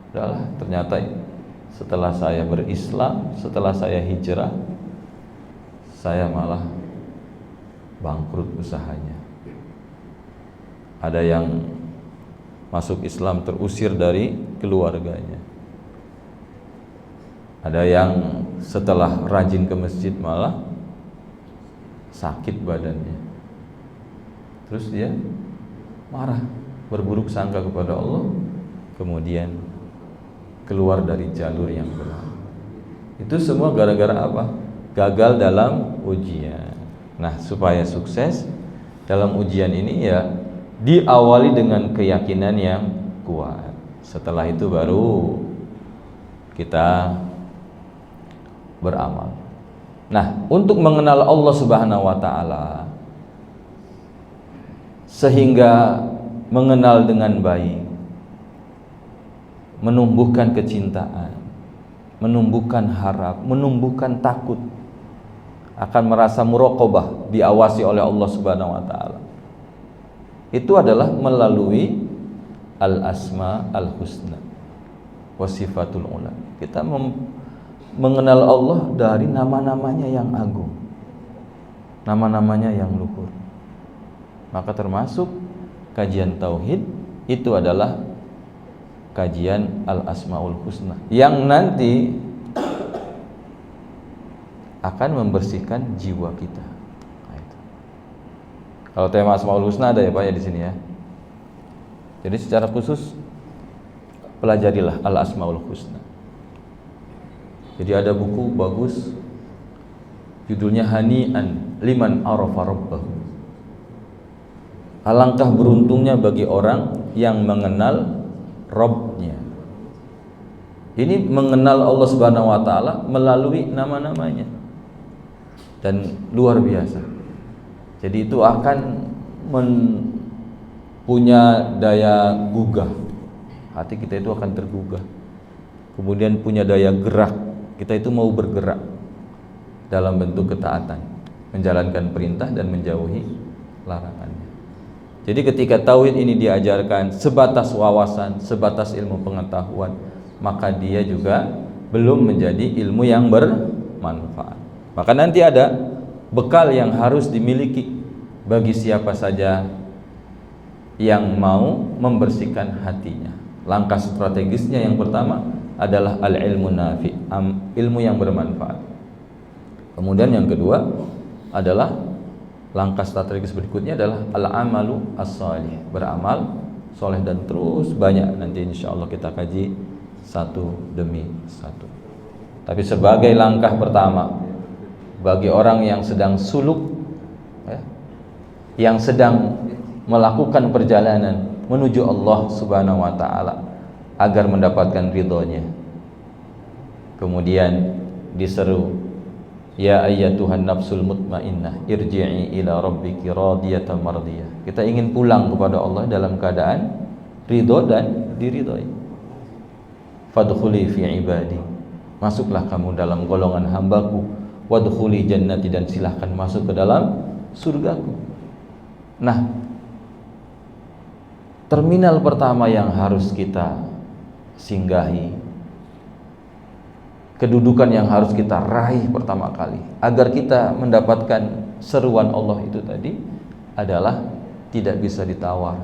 Udahlah, ternyata setelah saya berislam, setelah saya hijrah, saya malah bangkrut usahanya. Ada yang masuk Islam terusir dari keluarganya. Ada yang setelah rajin ke masjid malah sakit badannya. Terus dia marah, berburuk sangka kepada Allah, kemudian keluar dari jalur yang benar. Itu semua gara-gara apa? Gagal dalam ujian. Nah, supaya sukses dalam ujian ini ya diawali dengan keyakinan yang kuat. Setelah itu baru kita beramal. Nah, untuk mengenal Allah Subhanahu wa taala sehingga mengenal dengan baik, menumbuhkan kecintaan, menumbuhkan harap, menumbuhkan takut, akan merasa muraqabah, diawasi oleh Allah Subhanahu wa taala. Itu adalah melalui al-asma al-husna wa sifatul ula. Kita mengenal Allah dari nama-namanya yang agung, nama-namanya yang luhur. Maka termasuk kajian tauhid itu adalah kajian al-asmaul husna yang nanti akan membersihkan jiwa kita. Nah, itu. Kalau tema asmaul husna ada ya Pak ya di sini ya. Jadi secara khusus pelajarilah al-asmaul husna. Jadi ada buku bagus judulnya Hani'an liman arafa rabbahu. Alangkah beruntungnya bagi orang yang mengenal Rabb-nya. Ini mengenal Allah Subhanahu wa taala melalui nama-namanya. Dan luar biasa. Jadi itu akan punya daya gugah. Hati kita itu akan tergugah. Kemudian punya daya gerak. Kita itu mau bergerak dalam bentuk ketaatan, menjalankan perintah dan menjauhi larangannya. Jadi ketika tauhid ini diajarkan sebatas wawasan, sebatas ilmu pengetahuan, maka dia juga belum menjadi ilmu yang bermanfaat. Maka nanti ada bekal yang harus dimiliki bagi siapa saja yang mau membersihkan hatinya. Langkah strategisnya yang pertama adalah al-ilmu nafi, ilmu yang bermanfaat. Kemudian yang kedua adalah langkah strategis berikutnya adalah al-amalu as-salih, beramal soleh dan terus banyak. Nanti insyaallah kita kaji satu demi satu. Tapi sebagai langkah pertama bagi orang yang sedang suluk ya, yang sedang melakukan perjalanan menuju Allah Subhanahu wa taala agar mendapatkan ridhonya. Kemudian diseru, ya ayyatuhan nafsul mutmainnah irji'i ila rabbiki radiyatan mardiyah. Kita ingin pulang kepada Allah dalam keadaan ridho dan diridhoi. Fadkhuli fi ibadi, masuklah kamu dalam golongan hambaku. Wadkhuli jannati, dan silahkan masuk ke dalam surgaku. Nah, terminal pertama yang harus kita singgahi, kedudukan yang harus kita raih pertama kali agar kita mendapatkan seruan Allah itu tadi adalah tidak bisa ditawar.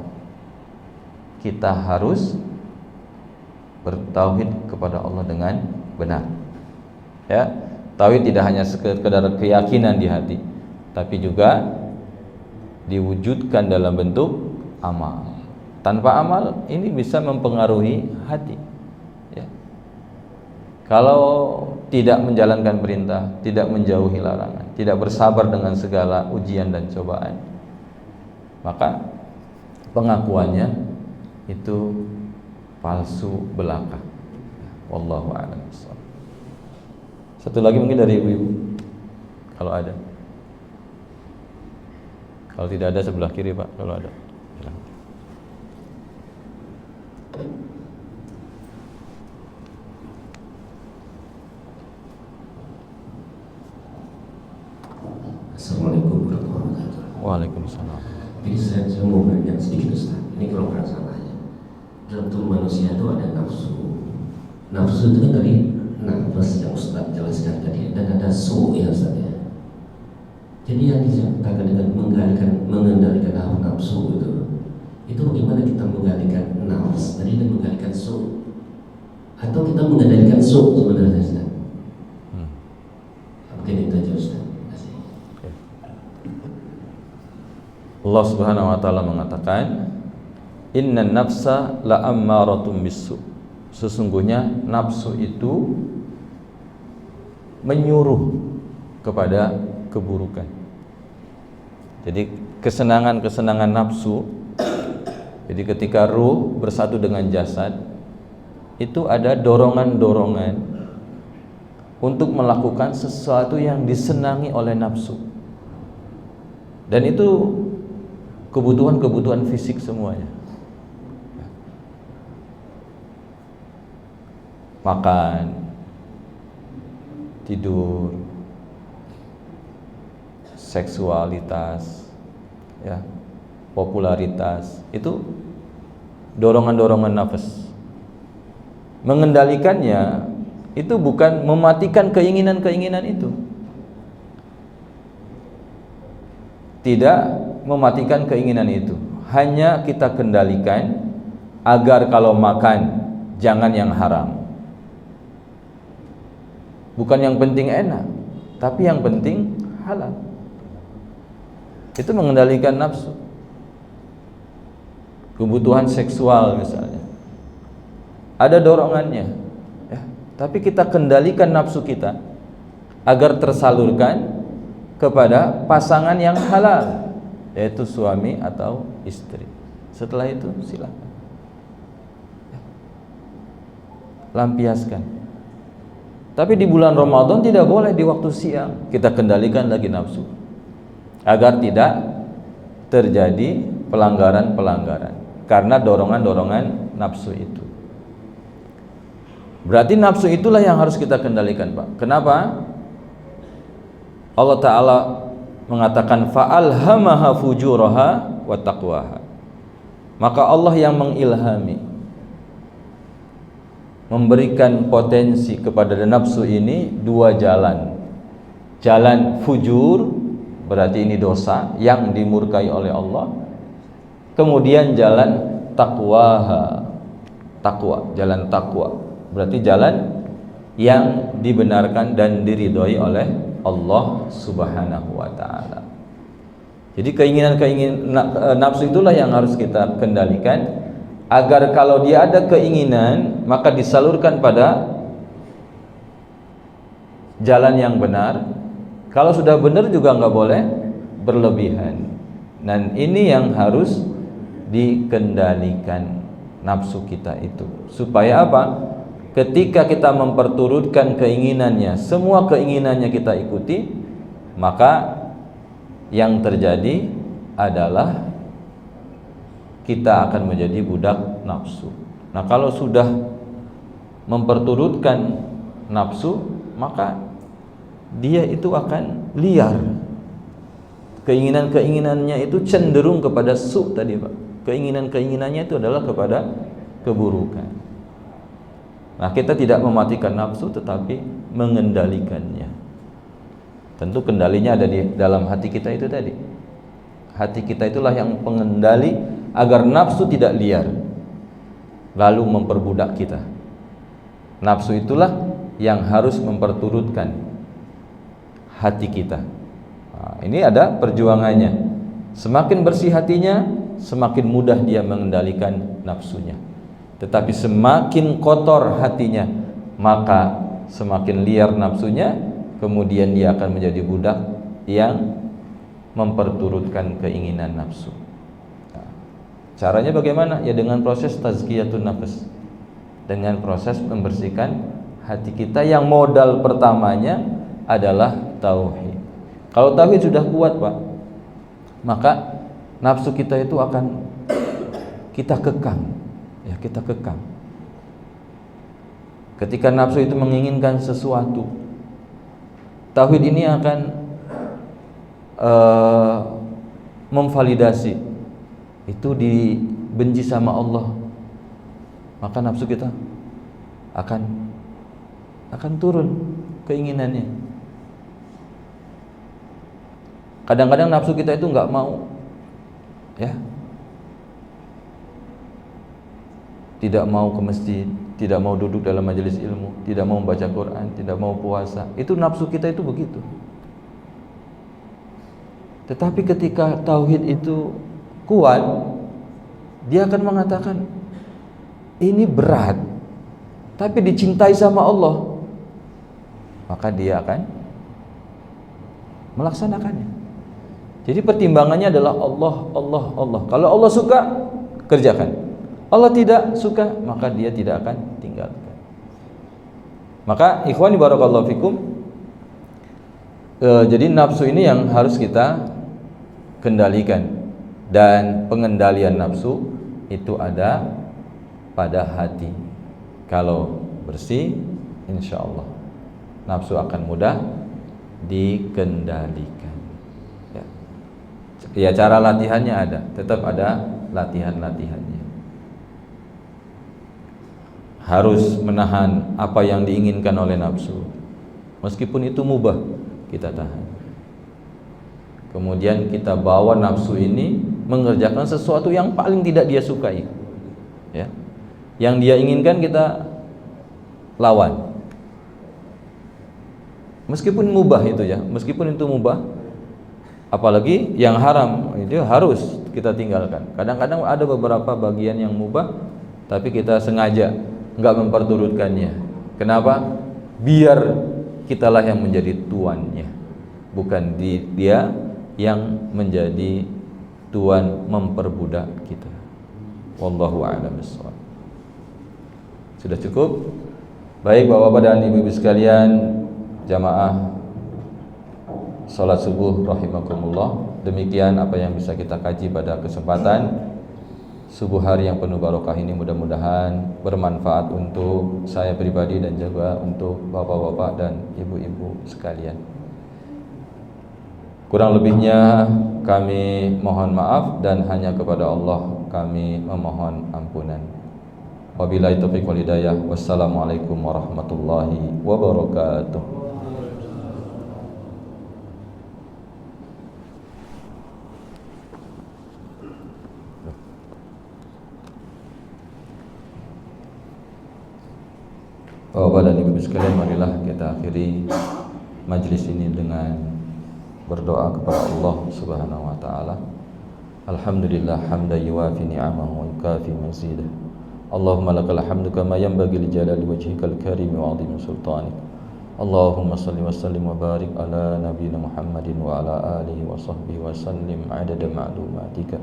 Kita harus bertauhid kepada Allah dengan benar. Ya, tauhid tidak hanya sekedar keyakinan di hati, tapi juga diwujudkan dalam bentuk amal. Tanpa amal ini bisa mempengaruhi hati. Ya. Kalau tidak menjalankan perintah, tidak menjauhi larangan, tidak bersabar dengan segala ujian dan cobaan, maka pengakuannya itu palsu belaka. Wallahu a'lam bishawab. Satu lagi mungkin dari ibu-ibu, kalau ada. Kalau tidak ada sebelah kiri Pak, kalau ada. Assalamualaikum warahmatullahi wabarakatuh. Waalaikumsalam. Jadi saya mau belajar sedikit Ustaz. Ini kalau nggak salahnya, dalam tubuh manusia itu ada nafsu. Nafsu itu kan dari nafas yang Ustaz jelaskan tadi, dan ada su ya Ustaz ya. Jadi yang dikatakan dengan mengendalikan hawa nafsu itu bagaimana kita mengendalikan nafas tadi dan mengendalikan su, atau kita mengendalikan su sebenarnya Ustaz? Mungkin itu aja Ustaz. Allah Subhanahu wa taala mengatakan, "Innan nafsa la'ammaratun bisu." Sesungguhnya nafsu itu menyuruh kepada keburukan. Jadi kesenangan-kesenangan nafsu, jadi ketika ruh bersatu dengan jasad, itu ada dorongan-dorongan untuk melakukan sesuatu yang disenangi oleh nafsu. Dan itu kebutuhan-kebutuhan fisik semuanya. Makan, tidur, seksualitas, ya, popularitas, itu dorongan-dorongan nafas. Mengendalikannya itu bukan mematikan keinginan-keinginan itu. Tidak mematikan keinginan itu, hanya kita kendalikan agar kalau makan jangan yang haram. Bukan yang penting enak, tapi yang penting halal. Itu mengendalikan nafsu. Kebutuhan seksual misalnya, ada dorongannya, ya, tapi kita kendalikan nafsu kita agar tersalurkan kepada pasangan yang halal, yaitu suami atau istri. Setelah itu silakan, ya, lampiaskan. Tapi di bulan Ramadan tidak boleh di waktu siang kita kendalikan lagi nafsu, agar tidak terjadi pelanggaran-pelanggaran karena dorongan-dorongan nafsu itu. Berarti nafsu itulah yang harus kita kendalikan, Pak. Kenapa? Allah Ta'ala mengatakan fa'alhamaha fujuraha wa taqwaha. Maka Allah yang mengilhami, memberikan potensi kepada nafsu ini dua jalan. Jalan fujur, berarti ini dosa yang dimurkai oleh Allah. Kemudian jalan taqwaha, takwa, jalan takwa, berarti jalan yang dibenarkan dan diridhoi oleh Allah Subhanahu wa ta'ala. Jadi keinginan nafsu itulah yang harus kita kendalikan, agar kalau dia ada keinginan maka disalurkan pada jalan yang benar. Kalau sudah benar juga nggak boleh berlebihan. Dan ini yang harus dikendalikan nafsu kita itu, supaya apa? Ketika kita memperturutkan keinginannya, semua keinginannya kita ikuti, maka yang terjadi adalah kita akan menjadi budak nafsu. Nah, kalau sudah memperturutkan nafsu, maka dia itu akan liar. Keinginan-keinginannya itu cenderung kepada su tadi, Pak. Keinginan-keinginannya itu adalah kepada keburukan. Nah, kita tidak mematikan nafsu tetapi mengendalikannya. Tentu kendalinya ada di dalam hati kita itu tadi. Hati kita itulah yang pengendali agar nafsu tidak liar lalu memperbudak kita. Nafsu itulah yang harus memperturutkan hati kita. Nah, ini ada perjuangannya. Semakin bersih hatinya, semakin mudah dia mengendalikan nafsunya. Tetapi semakin kotor hatinya, maka semakin liar nafsunya, kemudian dia akan menjadi budak yang memperturutkan keinginan nafsu. Nah, caranya bagaimana? Ya dengan proses tazkiyatun nafs, dengan proses membersihkan hati kita yang modal pertamanya adalah tauhid. Kalau tauhid sudah kuat, Pak, maka nafsu kita itu akan kita kekang, ya, kita kekang. Ketika nafsu itu menginginkan sesuatu, tauhid ini akan memvalidasi itu dibenci sama Allah, maka nafsu kita akan turun keinginannya. Kadang-kadang nafsu kita itu nggak mau, ya, tidak mau ke masjid, tidak mau duduk dalam majelis ilmu, tidak mau membaca Quran, tidak mau puasa. Itu nafsu kita itu begitu. Tetapi ketika tauhid itu kuat, dia akan mengatakan ini berat, tapi dicintai sama Allah, maka dia akan melaksanakannya. Jadi pertimbangannya adalah Allah, Allah, Allah. Kalau Allah suka, kerjakan. Allah tidak suka, maka dia tidak akan tinggalkan. Maka ikhwani barakallahu fikum, jadi nafsu ini yang harus kita kendalikan, dan pengendalian nafsu itu ada pada hati. Kalau bersih, insya Allah nafsu akan mudah dikendalikan. Ya, cara latihannya ada, tetap ada latihan-latihannya. Harus menahan apa yang diinginkan oleh nafsu, meskipun itu mubah, kita tahan. Kemudian kita bawa nafsu ini mengerjakan sesuatu yang paling tidak dia sukai, ya. Yang dia inginkan kita lawan, meskipun mubah itu, ya, meskipun itu mubah. Apalagi yang haram itu harus kita tinggalkan. Kadang-kadang ada beberapa bagian yang mubah, tapi kita sengaja enggak memperturutkannya. Kenapa? Biar kitalah yang menjadi tuannya, bukan dia yang menjadi tuan memperbudak kita. Wallahu a'lam bishawab. Sudah cukup? Baik Bapak-bapak dan Ibu-ibu sekalian, jamaah salat subuh rahimakumullah. Demikian apa yang bisa kita kaji pada kesempatan subuh hari yang penuh barokah ini. Mudah-mudahan bermanfaat untuk saya pribadi dan juga untuk bapak-bapak dan ibu-ibu sekalian. Kurang lebihnya kami mohon maaf, dan hanya kepada Allah kami memohon ampunan. Wabillahi taufiq wal hidayah. Wassalamualaikum warahmatullahi wabarakatuh. Bapak dan Ibu sekalian, marilah kita akhiri majlis ini dengan berdoa kepada Allah Subhanahu wa taala. Alhamdulillah hamdan yuwafi ni'amahu wa yukafi mazidah. Allahumma lakal hamdu kama yanbaghi li jalali wajhikal karim wa 'azimi sultanik. Allahumma shalli wa sallim wa barik ala nabiyyina Muhammadin wa ala alihi wa sahbihi wa sallim 'adada ma'lumatika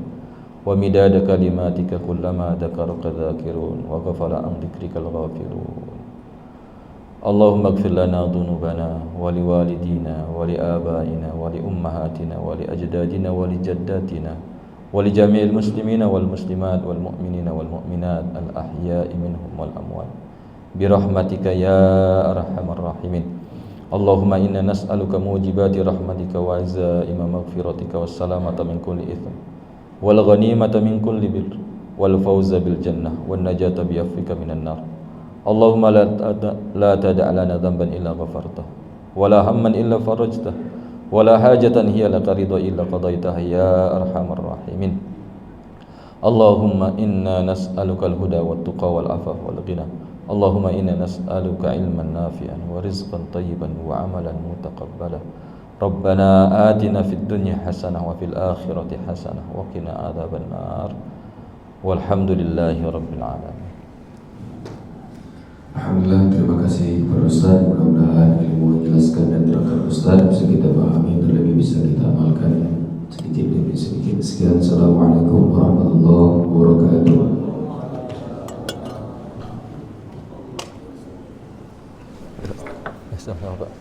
wa midada kalimatika kullama dzakaraka dzakirun wa ghafala an dzikrikal ghafirun. Allahumma ighfir lana dhunubana wa liwalidina wa liabaina wa liummahatina wa liajdadina wa lijaddatina wa lijami'il muslimina wal muslimat wal mu'minina wal mu'minat al ahya'i minhum wal amwat birahmatika ya arhamar rahimin. Allahumma inna nas'aluka mujibati rahmatika wa azaima maghfiratika was salamata min kulli itham wal ghanimata min kulli birr wal fawza bil jannah wan najata bi afwika minan nar. Allahumma la tada' lana dhanban illa ghafartah wala hamman illa farajtah wala hajatan hiya laka ridha illa qadaitaha ya arhamar rahimin. Allahumma inna nas'aluka al-huda wat tuqa wal afaf wal ghina. Allahumma inna nas'aluka ilman nafi'an wa rizqan tayyiban wa amalan mutaqabbala. Rabbana atina fid dunya hasanah wa fil akhirati hasanah wa qina adzaban nar. Walhamdulillahi rabbil alamin. Alhamdulillah, terima kasih kepada Ustaz. Mudah-mudahan ilmu menjelaskan dan terangkan Ustaz bisa kita pahami, terlebih bisa kita amalkan sedikit demi sedikit. Sekian, assalamualaikum warahmatullahi wabarakatuh. Sama Pak.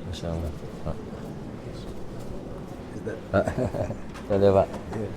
Masya Allah. Pak. Ada Pak.